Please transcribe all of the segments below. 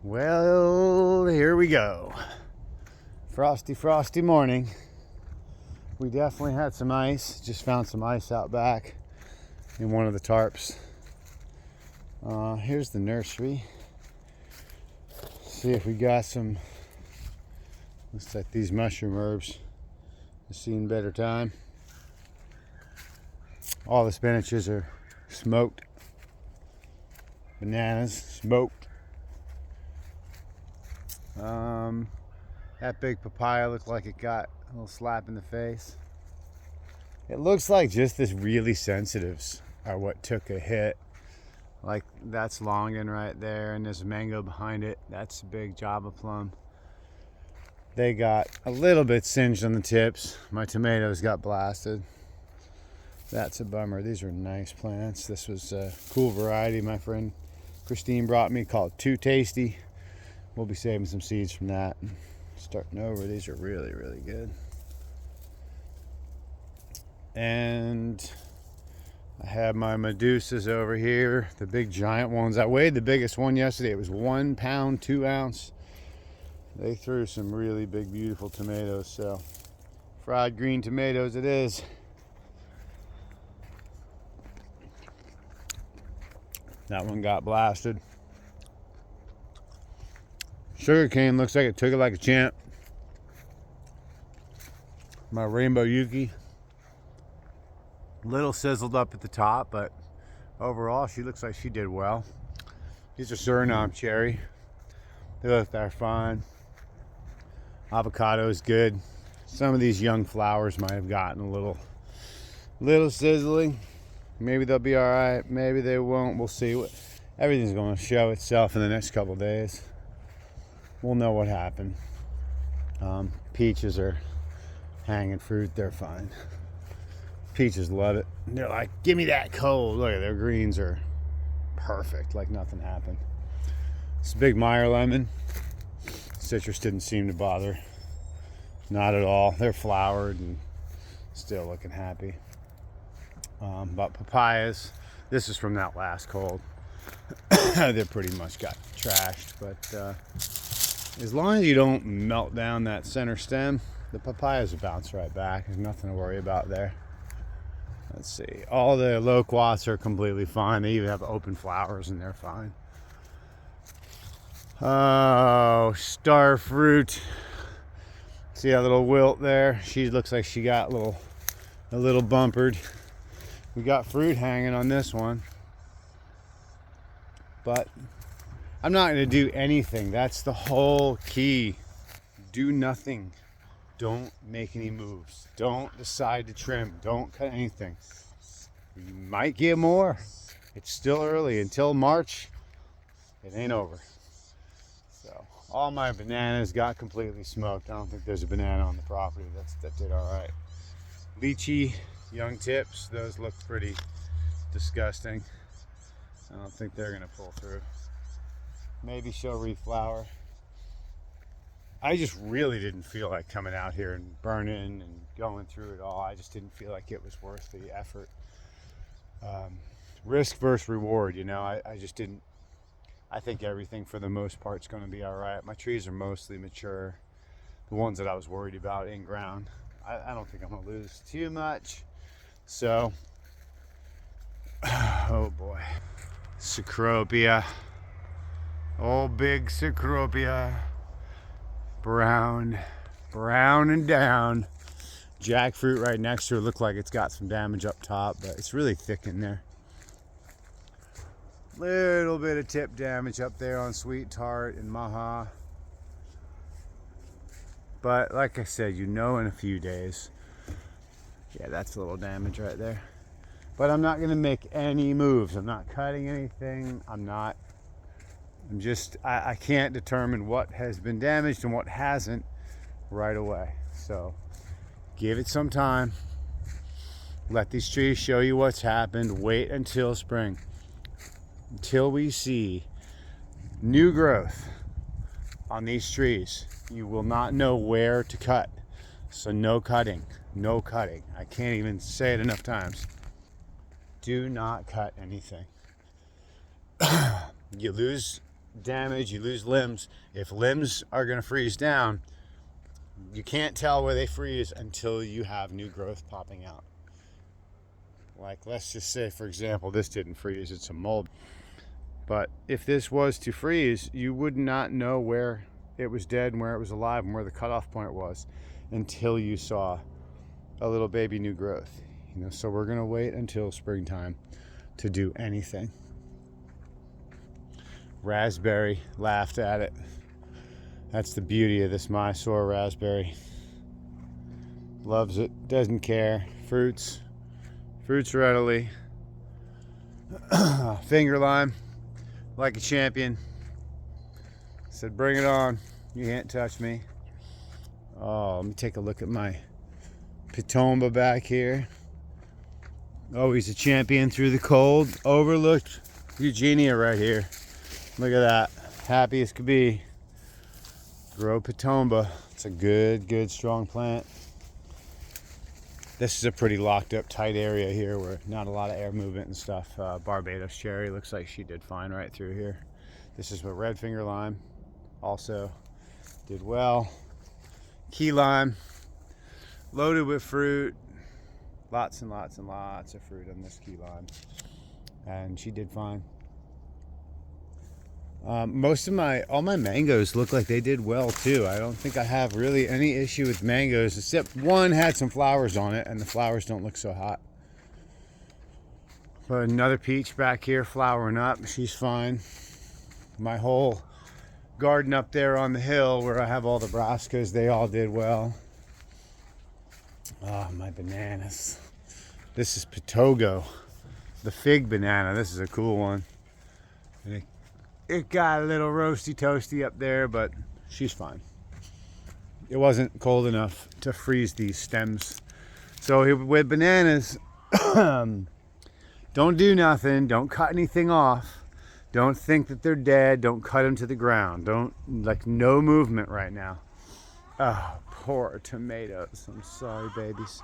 Well, here we go. Frosty, frosty morning. We definitely had some ice. Just found some ice out back in one of the tarps. Here's the nursery. See if we got some. Looks like these mushroom herbs have seen better time. All the spinaches are smoked. Bananas smoked. That big papaya looked like it got a little slap in the face. It looks like just the really sensitives are what took a hit. Like that's longan right there, and there's a mango behind it. That's a big Java plum. They got a little bit singed on the tips. My tomatoes got blasted. That's a bummer. These are nice plants. This was a cool variety my friend Christine brought me called Too Tasty. We'll be saving some seeds from that. Starting over, these are really, really good. And I have my Medusas over here, the big giant ones. I weighed the biggest one yesterday. It was 1 pound, 2 ounce. They threw some really big, beautiful tomatoes. So fried green tomatoes it is. That one got blasted. Sugarcane looks like it took it like a champ. My rainbow Yuki. Little sizzled up at the top, but overall she looks like she did well. These are Suriname cherry. They look they're fine. Avocado is good. Some of these young flowers might have gotten a little sizzling. Maybe they'll be all right. Maybe they won't. We'll see. Everything's going to show itself in the next couple days. We'll know what happened. Peaches are hanging fruit. They're fine. Peaches love it. They're like, give me that cold. Look at their greens are perfect, like nothing happened. It's a big Meyer lemon. Citrus didn't seem to bother. Not at all. They're flowered and still looking happy. But papayas, this is from that last cold. They pretty much got trashed, but as long as you don't melt down that center stem, the papayas will bounce right back. There's nothing to worry about there. Let's see. All the loquats are completely fine. They even have open flowers and they're fine. Oh, star fruit. See that little wilt there? She looks like she got a little bumpered. We got fruit hanging on this one. But I'm not going to do anything. That's the whole key. Do nothing. Don't make any moves. Don't decide to trim. Don't cut anything. You might get more. It's still early. Until March, it ain't over. So all my bananas got completely smoked. I don't think there's a banana on the property that did all right. Lychee, young tips. Those look pretty disgusting. I don't think they're going to pull through. Maybe she'll reflower. I just really didn't feel like coming out here and burning and going through it all. I just didn't feel like it was worth the effort. Risk versus reward, you know. I just didn't. I think everything for the most part is going to be all right. My trees are mostly mature. The ones that I was worried about in ground, I don't think I'm going to lose too much. So, oh boy. Cecropia. Oh, big Cecropia. Brown and down. Jackfruit right next to it looked like it's got some damage up top, but it's really thick in there. Little bit of tip damage up there on Sweet Tart and Maha. But like I said, you know in a few days. Yeah, that's a little damage right there. But I'm not going to make any moves. I'm not cutting anything. I can't determine what has been damaged and what hasn't right away. So give it some time. Let these trees show you what's happened. Wait until spring. Until we see new growth on these trees. You will not know where to cut. So no cutting. No cutting. I can't even say it enough times. Do not cut anything. You lose damage, you lose limbs. If limbs are going to freeze down, you can't tell where they freeze until you have new growth popping out. Like, let's just say, for example, this didn't freeze, it's a mold. But if this was to freeze, you would not know where it was dead and where it was alive and where the cutoff point was until you saw a little baby new growth. So we're going to wait until springtime to do anything. Raspberry laughed at it. That's the beauty of this Mysore raspberry. Loves it, doesn't care. Fruits readily. Finger lime, like a champion. Said, bring it on. You can't touch me. Oh, let me take a look at my Pitomba back here. Oh, he's a champion through the cold. Overlooked Eugenia right here. Look at that. Happy as could be. Grow Pitomba. It's a good, strong plant. This is a pretty locked up, tight area here where not a lot of air movement and stuff. Barbados cherry looks like she did fine right through here. This is a red finger lime. Also did well. Key lime. Loaded with fruit. Lots and lots and lots of fruit on this key lime. And she did fine. All my mangoes look like they did well too. I don't think I have really any issue with mangoes, except one had some flowers on it and the flowers don't look so hot. But another peach back here flowering up, she's fine. My whole garden up there on the hill where I have all the brassicas, they all did well. Oh, my bananas. This is Pitogo, the fig banana. This is a cool one. And it got a little roasty toasty up there, but she's fine. It wasn't cold enough to freeze these stems. So with bananas, don't do nothing. Don't cut anything off. Don't think that they're dead. Don't cut them to the ground. No movement right now. Oh, poor tomatoes. I'm sorry, babies.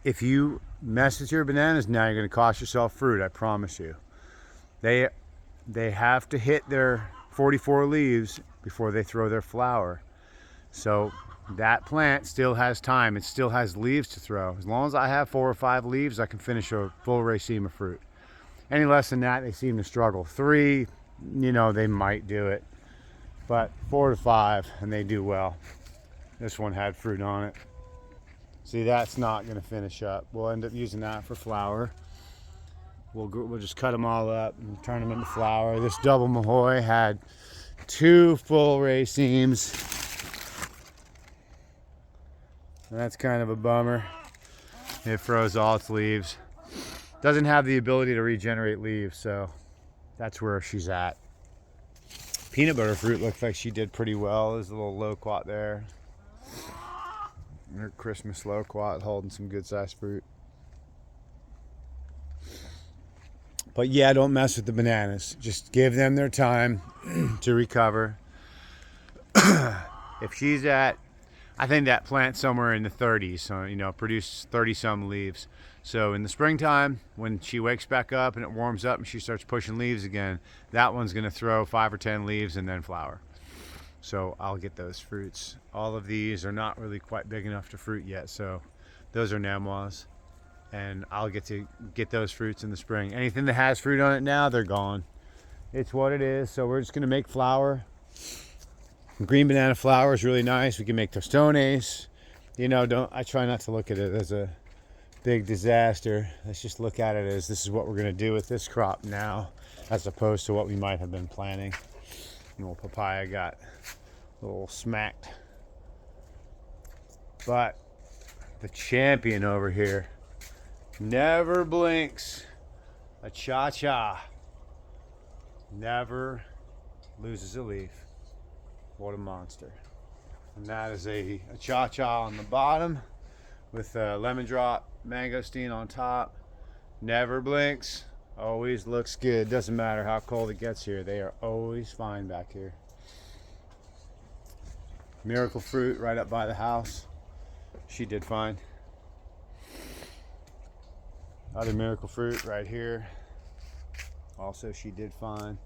If you mess with your bananas now, you're going to cost yourself fruit, I promise you. They have to hit their 44 leaves before they throw their flower. So that plant still has time. It still has leaves to throw. As long as I have 4 or 5 leaves, I can finish a full raceme of fruit. Any less than that, they seem to struggle. 3, they might do it. But 4 to 5, and they do well. This one had fruit on it. See, that's not going to finish up. We'll end up using that for flour. We'll just cut them all up and turn them into flour. This double Mahoy had 2 full racemes. And that's kind of a bummer. It froze all its leaves. Doesn't have the ability to regenerate leaves, so that's where she's at. Peanut butter fruit looks like she did pretty well. There's a little loquat there. Her Christmas loquat holding some good sized fruit. But yeah, don't mess with the bananas. Just give them their time to recover. If she's at, I think that plant's somewhere in the 30s, so produce 30 some leaves. So in the springtime, when she wakes back up and it warms up and she starts pushing leaves again, that one's going to throw 5 or 10 leaves and then flower. So I'll get those fruits. All of these are not really quite big enough to fruit yet, so those are Namois. And I'll get those fruits in the spring. Anything that has fruit on it now, they're gone. It's what it is. So we're just going to make flour. Green banana flour is really nice. We can make tostones. I try not to look at it as a big disaster. Let's just look at it as this is what we're going to do with this crop now, as opposed to what we might have been planning. Little papaya got a little smacked. But the champion over here never blinks. A cha-cha. Never loses a leaf. What a monster. And that is a cha-cha on the bottom with a lemon drop mangosteen on top. Never blinks. Always looks good. Doesn't matter how cold it gets here. They are always fine back here. Miracle fruit right up by the house. She did fine. Other miracle fruit right here. Also, she did fine.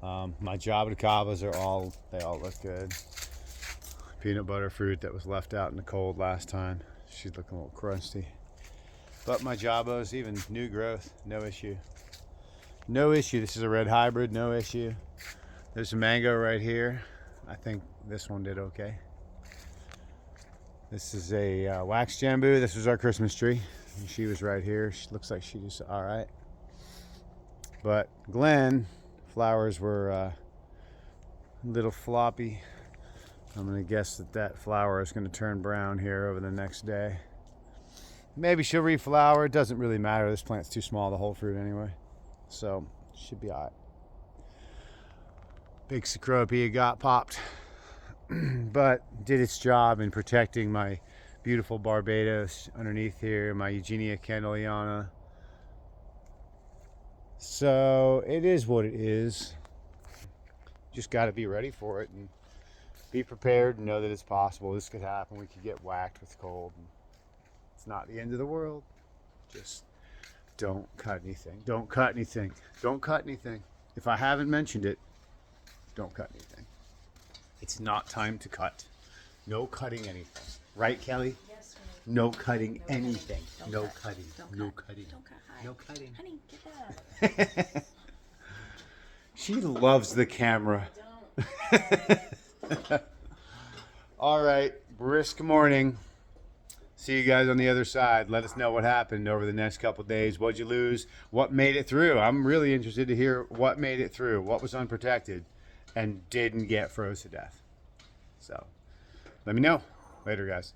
My jabuticabas they all look good. Peanut butter fruit that was left out in the cold last time. She's looking a little crusty. But my jabos, even new growth, no issue. No issue. This is a red hybrid, no issue. There's a mango right here. I think this one did okay. This is a wax jambu. This was our Christmas tree. And she was right here. She looks like she was all right. But Glenn, flowers were a little floppy. I'm gonna guess that flower is gonna turn brown here over the next day. Maybe she'll reflower. It doesn't really matter. This plant's too small to hold fruit anyway. So, should be all right. Big Cecropia got popped. But did its job in protecting my beautiful Barbados underneath here, my Eugenia Candeliana. So, it is what it is. Just got to be ready for it and be prepared and know that it's possible. This could happen. We could get whacked with cold. It's not the end of the world. Just don't cut anything. Don't cut anything. Don't cut anything. If I haven't mentioned it, don't cut anything. It's not time to cut. No cutting anything. Right, Kelly? Yes, no cutting anything. No No cut. cutting. Don't No cut. cutting. Don't cut. Hi. No cutting. Honey, get that. She loves the camera. Don't. All right, brisk morning. See you guys on the other side. Let us know what happened over the next couple days. What'd you lose? What made it through? I'm really interested to hear what made it through. What was unprotected and didn't get froze to death. So let me know. Later, guys.